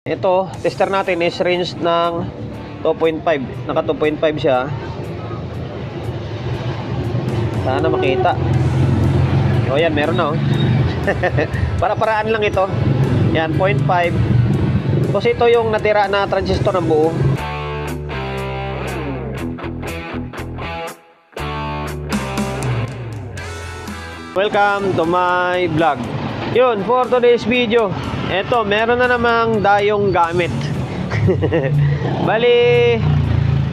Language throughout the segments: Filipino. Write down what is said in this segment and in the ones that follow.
Ito, tester natin is range ng 2.5. Naka 2.5 siya. Sana makita. O yan, meron na oh. Para-paraan lang ito. Yan, 0.5. Tapos ito yung natira na transistor ng buo. Welcome to my vlog. Yun, for today's video, eto, meron na namang dayong gamit. Bali,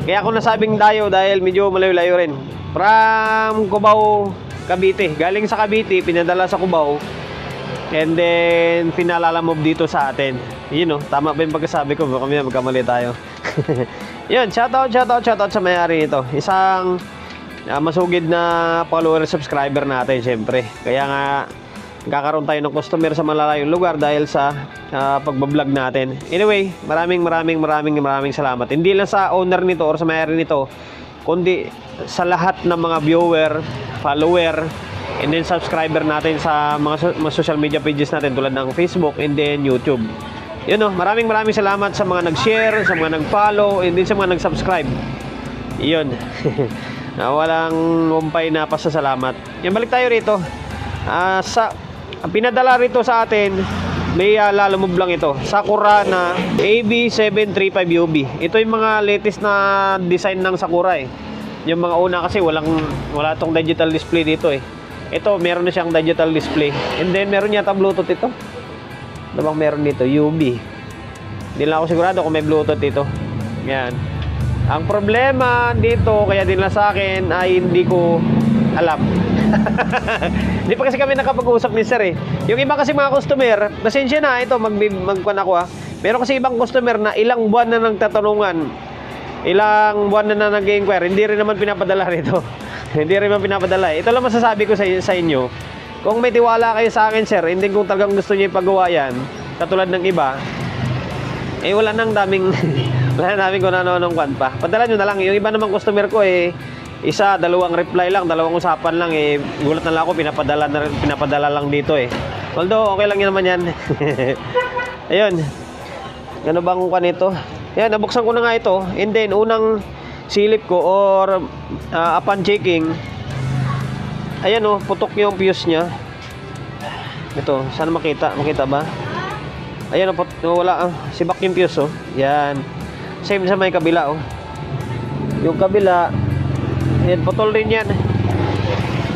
kaya ako nasabing dayo dahil medyo malayo-layo rin. From Cubao, Cavite. Galing sa Cavite, pinadala sa Cubao. And then, pinalalamove dito sa atin. Yun, tama ba yung pagkasabi ko? Baka magkamali tayo. Yun, shoutout sa may-ari nito. Isang masugid na follower subscriber natin, syempre. Kaya nga, kakaroon tayo ng customer sa malalayong lugar dahil sa pagbablog natin. Anyway, maraming salamat. Hindi lang sa owner nito or sa may-ari nito, kundi sa lahat ng mga viewer, follower, and then subscriber natin sa mga social media pages natin tulad ng Facebook and then YouTube. Yun maraming salamat sa mga nag-share, sa mga nag-follow, and then sa mga nag-subscribe. Yun. Na walang umpay na pasasalamat. Yan, balik tayo rito. Ang pinadala rito sa atin, may lalamove lang ito. Sakura na AB735UB. Ito yung mga latest na design ng Sakura eh. Yung mga una kasi wala tong digital display dito eh. Ito, meron na siyang digital display. And then, meron yata Bluetooth ito. Ano bang meron dito? UB. Hindi lang ako sigurado kung may Bluetooth dito. Yan. Ang problema dito, kaya din lang sa akin, ay hindi ko alam. Hindi pa kasi kami nakapag-usap ni sir eh. Yung iba kasi mga customer, pasensya na, ito, magkuhan ako ha. Meron kasi ibang customer na ilang buwan na nagtatanungan, ilang buwan na nag-inquire, hindi rin naman pinapadala rito. Hindi rin naman pinapadala. Ito lang masasabi ko sa inyo. Kung may tiwala kayo sa akin sir, hindi kung talagang gusto niyo ipagawa yan, katulad ng iba, eh wala nang daming wala na namin kung ano-anong kwan pa. Padala nyo na lang. Yung iba namang customer ko eh, isa, dalawang reply lang, dalawang usapan lang eh. Gulat na lang ako, pinapadala lang dito eh. Although, okay lang yun naman yan. Ayun. Ano bang kwan ito? Yan, nabuksan ko na nga ito. And then, unang silip ko or upon checking, ayan putok yung fuse nya. Ito, sana makita. Makita ba? Ayan wala sibak yung fuse Yan. Same sa may kabila Yung kabila, yan, putol din yan.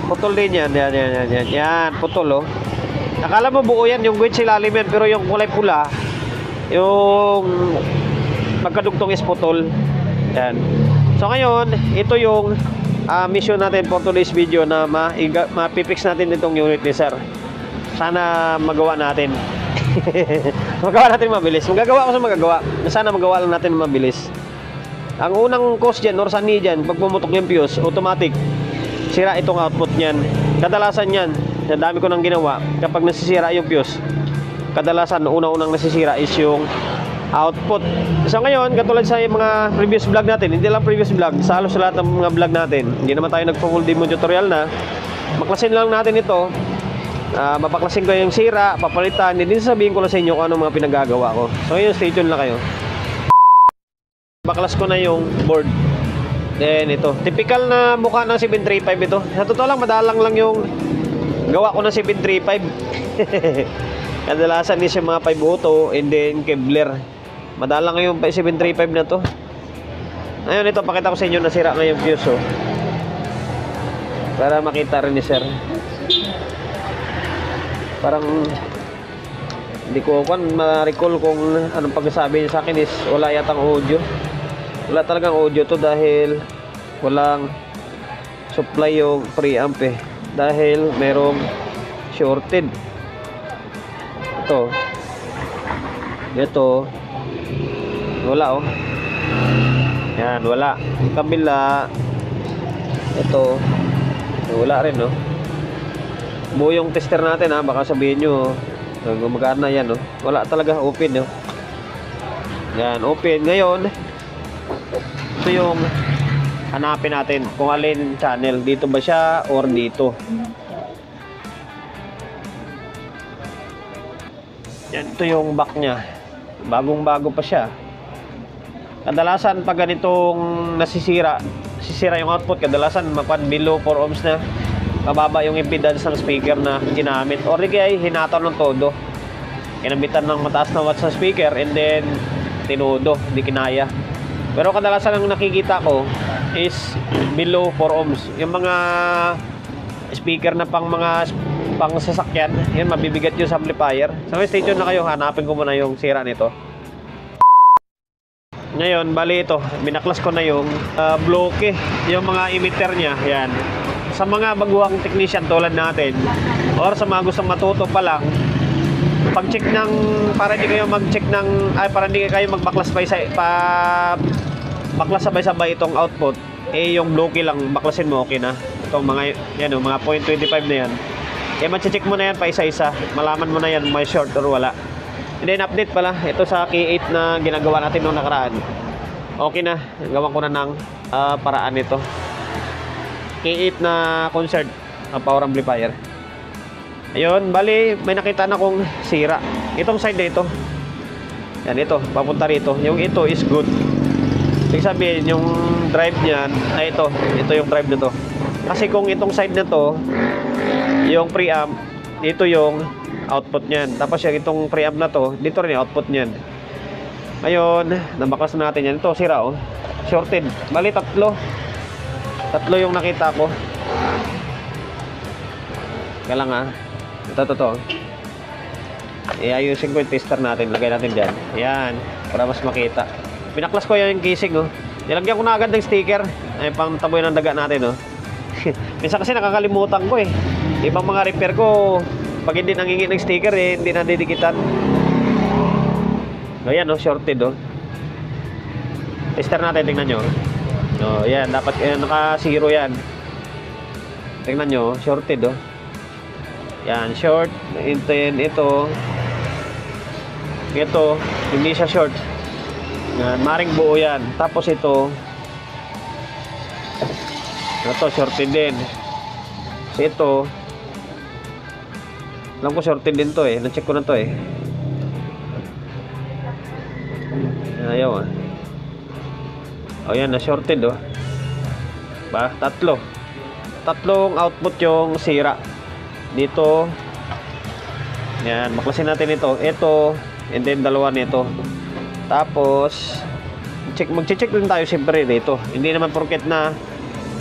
Putol din yan. Yan, putol Akala mo buo yan, yung gwit silalim yan, pero yung kulay pula, yung magkadugtong is putol. Yan. So ngayon, ito yung mission natin for today's video na mapipix natin itong unit ni sir. Sana magawa natin. Magawa natin mabilis. Magagawa ko sa magagawa. Sana magawa lang natin mabilis. Ang unang cause dyan or sani dyan, pag pumutok yung fuse, automatic sira itong output nyan. Kadalasan yan, sa dami ko nang ginawa, kapag nasisira yung fuse, kadalasan unang nasisira is yung output. So ngayon, katulad sa mga previous vlog natin, hindi lang previous vlog, sa halos lahat ng mga vlog natin, hindi naman tayo nag-full demo tutorial na, maklasin lang natin ito. Mapaklasin ko yung sira, papalitan, hindi sabihin ko lang sa inyo kung ano mga pinagagawa ko. So ngayon, stay tuned lang kayo. Baklas ko na yung board. Then ito, typical na mukha ng 735 ito. Sa totoo lang, madalang lang yung gawa ko ng 735. Kadalasan is yung mga 5 auto and then Kevlar. Madalang yung 735 na to. Ngayon ito, pakita ko sa inyo na sira na yung fuse para makita rin ni sir. Parang hindi ko ma-recall kung anong pagsasabi niya sa akin is wala yatang audio. Wala talagang audio to dahil walang supply yung preamp dahil merong shorted. Ito wala yan, wala. Yung kabila ito wala rin buo yung tester natin baka sabihin nyo gumagana yan wala talaga, open yan, open. Ngayon ito yung hanapin natin kung alin channel, dito ba siya or dito. Yan, ito yung back nya. bagong-bago pa siya. Kadalasan pag ganitong sisira yung output, kadalasan below 4 ohms na, mababa yung impedance ng speaker na ginamit, or di kaya hinataw ng todo, kinabitan ng mataas na watts ng speaker and then tinudo, hindi kinaya. Pero kadalasan ang nakikita ko is below 4 ohms. Yung mga speaker na pang sasakyan, yun, mabibigat yung sa amplifier. So stay tuned na kayo, hanapin ko muna yung sira nito. Ngayon, bali ito, binaklas ko na yung bloke, yung mga emitter niya. Yan. Sa mga baguhang technician tulad natin, or sa mga gustong matuto pa lang, pag-check ng, para hindi kayo mag-check ng, para hindi kayo magbaklas baklas sabay-sabay itong output, yung bloke lang, baklasin mo, okay na. Itong mga, yan o, mga 0.25 na yan. Check mo na yan pa isa-isa, malaman mo na yan, may short or wala. And then update pala, ito sa K8 na ginagawa natin noong nakaraan. Okay na, gawan ko na ng paraan nito. K8 na concert, power amplifier. Ayun, bali, may nakita na kong sira. Itong side na ito. Yan, ito, papunta rito. Yung ito is good. Ibig sabihin, yung drive niyan, ito yung drive na to. Kasi kung itong side na to, yung preamp, ito yung output niyan. Tapos yung itong preamp na to, dito rin yung output niyan. Ngayon, nabaklas na natin yan. Ito, sira oh. Shorted. Bali, tatlo yung nakita ko. Kaya lang ito. Iayusin ko yung tester natin. Lagay natin dyan. Ayan, para mas makita. Pinaklas ko yung casing oh. Nilagyan ko na agad ng sticker. Ay, pang taboy ng daga natin oh. Minsan kasi nakakalimutan ko eh. Ibang mga repair ko, pag hindi nangingi ng sticker hindi na didikitan. Ayan shorted Tester natin, tingnan nyo. Yan, dapat naka-zero yan. Tingnan nyo, shorted Yan, short. Ito, hindi siya short. Yan, maring buo yan. Tapos ito shorted din. Ito, alam ko shorted din to na-check ko na to ayaw yan, na-shorted ba, tatlong output yung sira dito. Yan, baklasin natin ito, and then dalawa nito. Tapos mag-check din tayo siyempre dito. Hindi naman porket na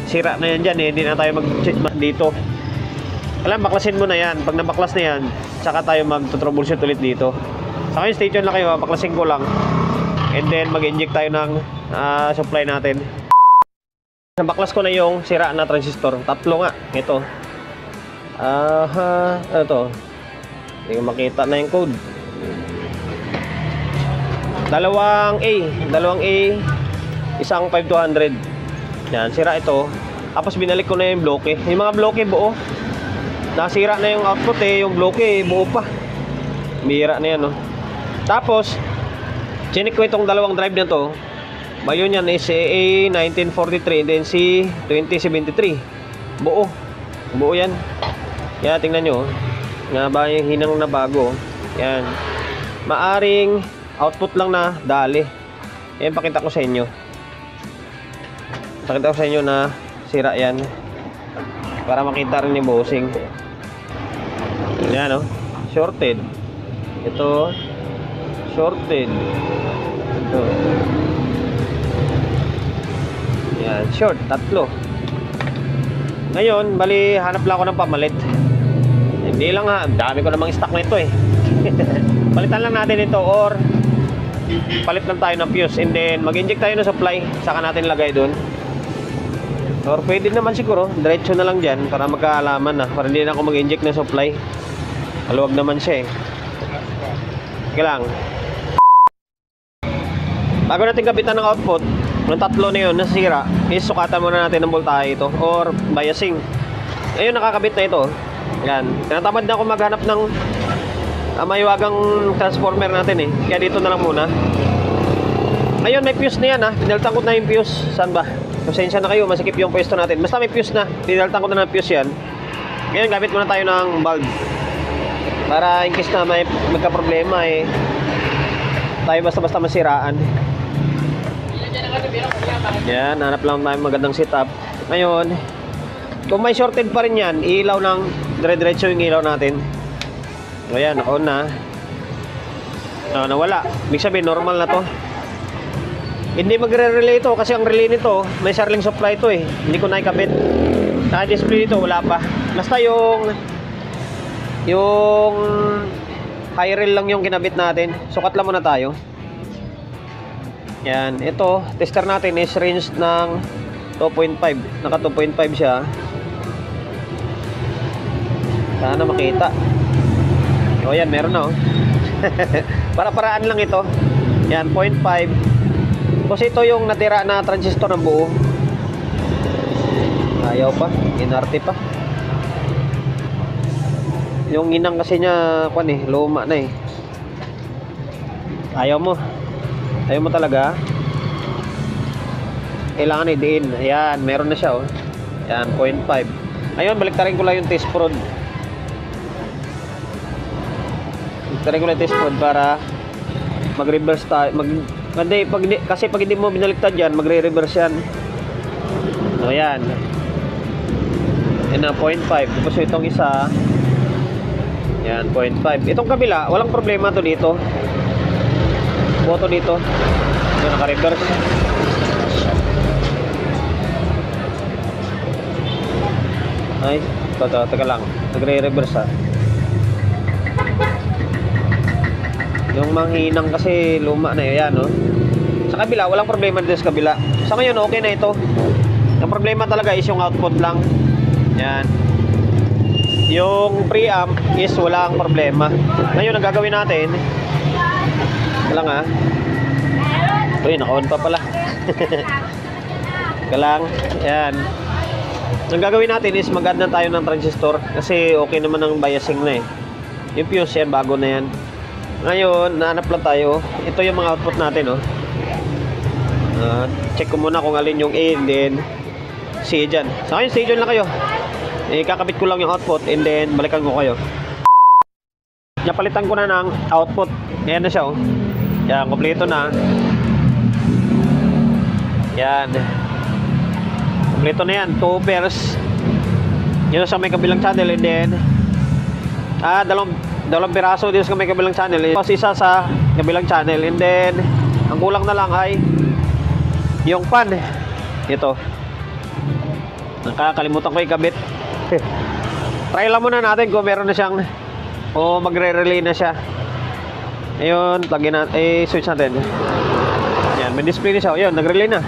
sira na yan dyan hindi na tayo mag-check dito. Alam, baklasin mo na yan. Pag nabaklas na yan, saka tayo mag-troubleshoot ulit dito. Sa ngayon, stay tuned lang kayo. Baklasin ko lang. And then, mag-inject tayo ng supply natin. Nabaklas ko na yung sira na transistor. Tatlo nga. Ito. Ano to? Hindi ko makita na yung code. Dalawang A. Isang 5200. Yan, sira ito. Tapos binalik ko na yung bloke. Yung mga bloke buo. Nasira na yung output yung bloke buo pa. Bira na yan Tapos chinik ko itong dalawang drive na to. Bayon yan is A1943 and then C2073. Buo yan. Yan, tingnan nyo nga ba yung hinang na bago. Yan, maaring output lang na dali. Yan, pakita ko sa inyo na sira yan para makita rin yung bossing. Yan shorted. Ito shorted. Ito. Yan, short, tatlo. Ngayon, bali hanap lang ako ng pamalit. Hindi lang dami ko namang stock nito Palitan lang natin ito or palit lang tayo ng fuse and then mag-inject tayo ng supply, saka natin lagay doon. Or pwede naman siguro, diretso na lang dyan para magkaalaman para hindi na ako mag-inject ng supply. Maluwag naman siya Kaya lang, bago natin kapitan ng output ng tatlo na yun nasira, sukatan muna natin ng voltahe ito or biasing. Ngayon, nakakabit na ito. Yan, tinatamad na ako maghanap ng mahiwagang transformer natin kaya dito na lang muna. Ngayon, may fuse na yan pinalitan ko na yung fuse. Saan ba? Pasensya na kayo, masikip yung pwesto natin. Basta may fuse na, pinalitan ko na ng fuse yan. Ngayon, gamit muna tayo ng bulb para in case na may magka-problema tayo basta-basta masiraan. Yan, hanap lang tayo magandang setup. Ngayon, kung may shorted pa rin yan, ilaw ng dire-diretso yung ilaw natin. Ayan, naka-on na. Nawala. Ibig sabihin, normal na to. Hindi magre-relay ito kasi ang relay nito, may Starlink supply ito eh. Hindi ko naikabit. Naka-display dito, wala pa. Basta yung high rail lang yung kinabit natin. Sukat lang muna tayo. Yan, ito, tester natin is range ng 2.5. Naka 2.5 siya. Sana makita. O yan, meron na oh. Para-paraan lang ito. Yan, 0.5. Kasi ito yung natira na transistor ng buo. Ayaw pa, inarte pa. Yung inang kasi niya, luma na eh. Ayaw mo talaga. Kailangan i-diin. Ayan, meron na siya oh. Ayan, 0.5. Ayun, baliktarin ko lang yung test prod. Baliktarin ko lang yung test prod para mag-reverse tayo. Kasi pag hindi mo binaliktad yan, magre-reverse yan. So, ayan. Yan na, 0.5. Tapos itong isa, yan, 0.5. Itong kabila, walang problema to dito. Boto dito. Yan, naka-reverse. Ay, teka lang. Nagre-reverse ha. Yung manghinang kasi luma na yan, no? Sa kabila, walang problema dito sa kabila. Sa ngayon, okay na ito. Ang problema talaga is yung output lang. Yan. Yung preamp is walang problema. Ngayon, ang gagawin natin, lang ha. Uy, naka-on pa pala. Kalang, yan. Ang gagawin natin is mag-add na tayo ng transistor kasi okay naman ang biasing na eh. Yung fuse yan, bago na yan. Ngayon, nahanap lang tayo. Ito yung mga output natin, oh. Check ko muna kung alin yung A and then C dyan. So, ngayon, C dyan lang kayo. Kakabit ko lang yung output and then balikan ko kayo. Napalitan ko na ng output. Ayan na siya, oh. Yan, kompleto na. Yan. Kompleto na yan. 2 pairs. Yun sa may kabilang channel and then dalawang piraso dito sa may kabilang channel. Tapos isa sa kabilang channel. And then, ang kulang na lang ay yung pan. Ito. Nakakalimutan ko ikabit. Try lang muna natin kung meron na siyang o magre-relay na siya. Ayun, lagyan natin. Switch natin. Yan, may display na siya. Ayun, nag-relay na.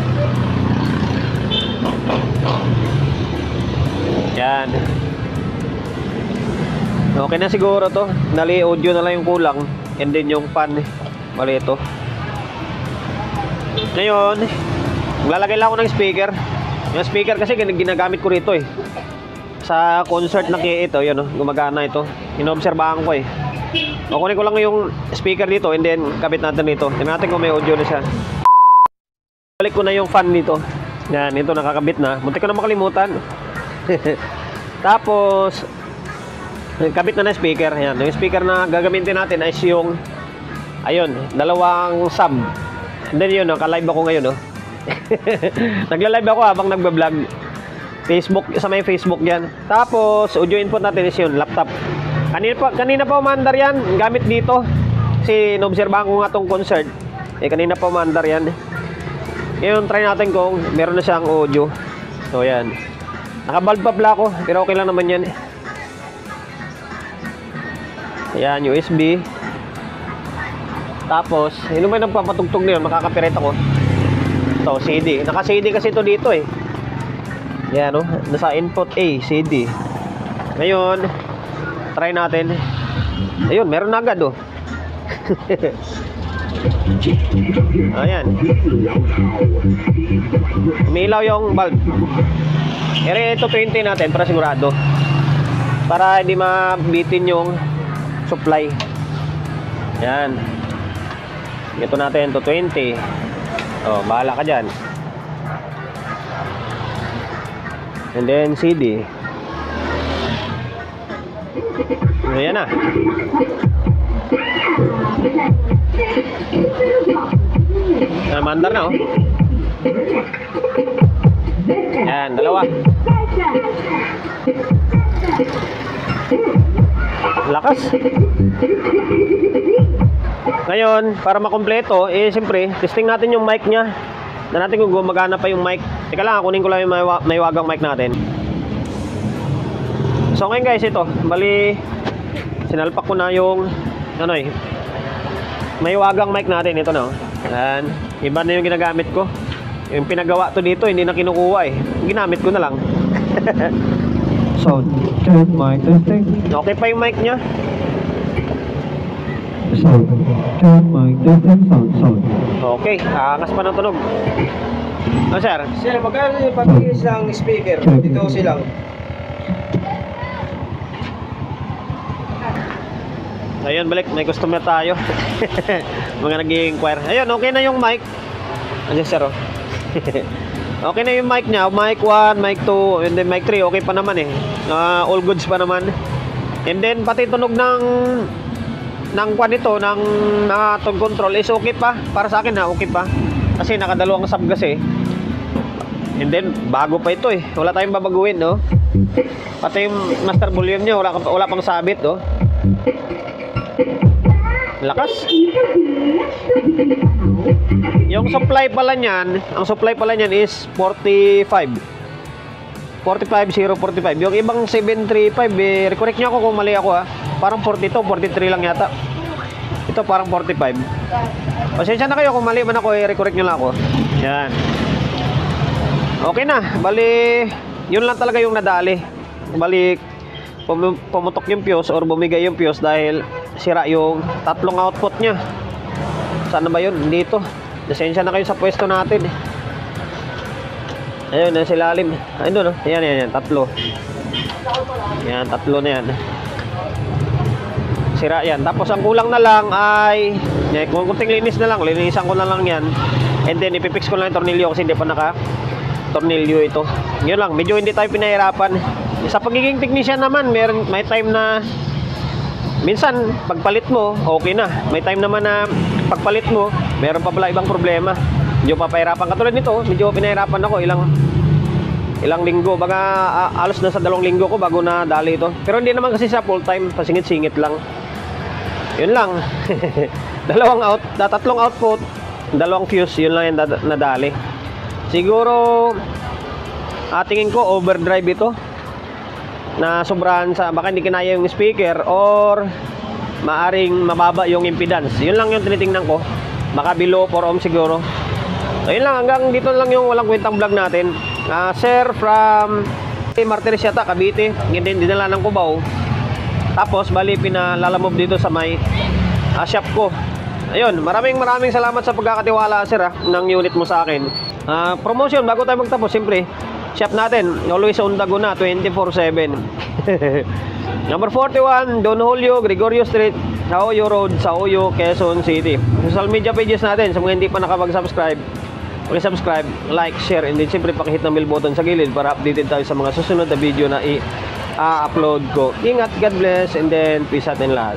Yan. Okay na siguro to. Dali audio na lang yung kulang. And then yung pan. Bali ito. Ngayon, maglalagay lang ako ng speaker. Yung speaker kasi ginagamit ko rito eh. Sa concert na ito, yun oh, gumagana ito. Inoobserbahan ko eh. Kukunin ko lang yung speaker dito and then kabit natin dito. Tingnan natin kung may audio na siya. Balik ko na yung fan dito. Yan, ito nakakabit na. Muntik ko na makalimutan. Tapos kabit na speaker. Yan, yung speaker na gagamitin natin ay yung ayun, dalawang sub. And then yun, naka-live ako ngayon, no. Nagla-live ako habang nagba-vlog. Facebook, sa may Facebook yan. Tapos, audio input natin is yun, laptop. Kanina pa umandar yan, gamit dito. Kasi naobserbahan ko nga tong concert. Kanina pa umandar yan. Ngayon, try natin kung meron na siyang audio. So, yan. Naka-bulb pa pala ako, pero okay lang naman yan. Ayan, USB. Tapos, yun may nagpapatugtog na yun, makaka-copyright ako. Ito, CD. Naka-CD kasi ito dito eh. Yan, no? Nasa input A, CD. Ngayon, try natin. Ayun, meron na agad, oh. Ayan. Umilaw yung bulb. Ito 20 natin para sigurado. Para hindi mabitin yung supply. Yan. Ito natin to 20. Oh, bahala ka dyan. And then CD. Ayan na. Umaandar na, oh. Yan, dalawa. Lakas. Ngayon, para makompleto, siyempre, testing natin yung mic niya. Na natin kung gumagana pa yung mic. Teka lang, kunin ko lang yung may wagang mic natin. So ngayon guys, ito, bali sinalpak ko na yung may wagang mic natin. Ito na, oh. Yan, iba na yung ginagamit ko. Yung pinagawa to dito, hindi na kinukuha eh. Ginamit ko na lang. Sound check, mic testing. Okay pa yung mic niya. Sound check, mic testing. Sound. Okay, angas pa ng tunog. Ano sir? Sir, magkano yung pag-iis ng speaker? Dito silang. Ayun, balik, may customer tayo. Mga nag-i-inquire. Ayun, okay na yung mic. Andiyan sir, oh. Okay na yung mic niya. Mic 1, mic 2, and then mic 3. Okay pa naman eh. All goods pa naman. And then pati tunog ng kwan ito, ng tone control is okay pa. Para sa akin okay pa. Kasi nakadalawang subgas eh. And then bago pa ito eh. Wala tayong babaguhin, no? Pati yung master volume niya, wala pang sabit, no? Lakas. Yung supply pala niyan, ang supply pala niyan is 45. 45045. Yung ibang 735, correct niyo ako kung mali ako ha. Parang 42, 43 lang yata. Ito parang 45. Pasensya na kayo kung mali man ako, i-correct niyo lang ako. Yan. Okay na, bali yun lang talaga yung nadali. Bali pumutok yung fuse or bumigay yung fuse dahil sira yung tatlong output niya. Saan na ba yun? Dito. Pasensya na kayo sa pwesto natin. Ayun, nasa ilalim. Ayun doon, oh. Yan, tatlo. Yan, tatlo na yan. Sira yan. Tapos ang kulang na lang ay kung kunting linis na lang, linisan ko na lang yan. And then ipipix ko lang yung tornilyo kasi hindi pa naka-tornilyo ito. Yun lang, medyo hindi tayo pinahirapan. Sa pagiging technician naman, may time na minsan pagpalit mo, okay na. May time naman na pagpalit mo, meron pa pala ibang problema. Medyo papahirapan. Katulad nito, medyo pinahirapan ako ilang linggo. Baga alos na sa 2 linggo ko bago na dali ito. Pero hindi naman kasi sa full time, pasingit-singit lang. Yun lang. Tatlong output, 2 fuse, yun lang yung nadali. Siguro tingin ko overdrive ito. Na sobrahan sa baka hindi kinaya yung speaker or maaring mababa yung impedance. Yun lang yung tinitingnan ko. Baka below 4 ohm siguro. Ayun lang, hanggang dito lang yung walang kwentang vlog natin. Sir from Martires yata, Cavite. Hindi dinala ng Cubao. Tapos bali pinalalamove dito sa may shop ko. Ayun, maraming salamat sa pagkakatiwala sir ng unit mo sa akin. Promotion bago tayo magtapos, siyempre shop natin, always on the go na, 24/7. Number 41, Don Julio, Gregorio Street, Saoyo Road, Saoyo, Quezon City. Social media pages natin, sa mga hindi pa nakapag-subscribe, subscribe, like, share, and then siyempre pakihit ng bell button sa gilid para updated tayo sa mga susunod na video na i-upload ko. Ingat, God bless, and then peace out and lahat.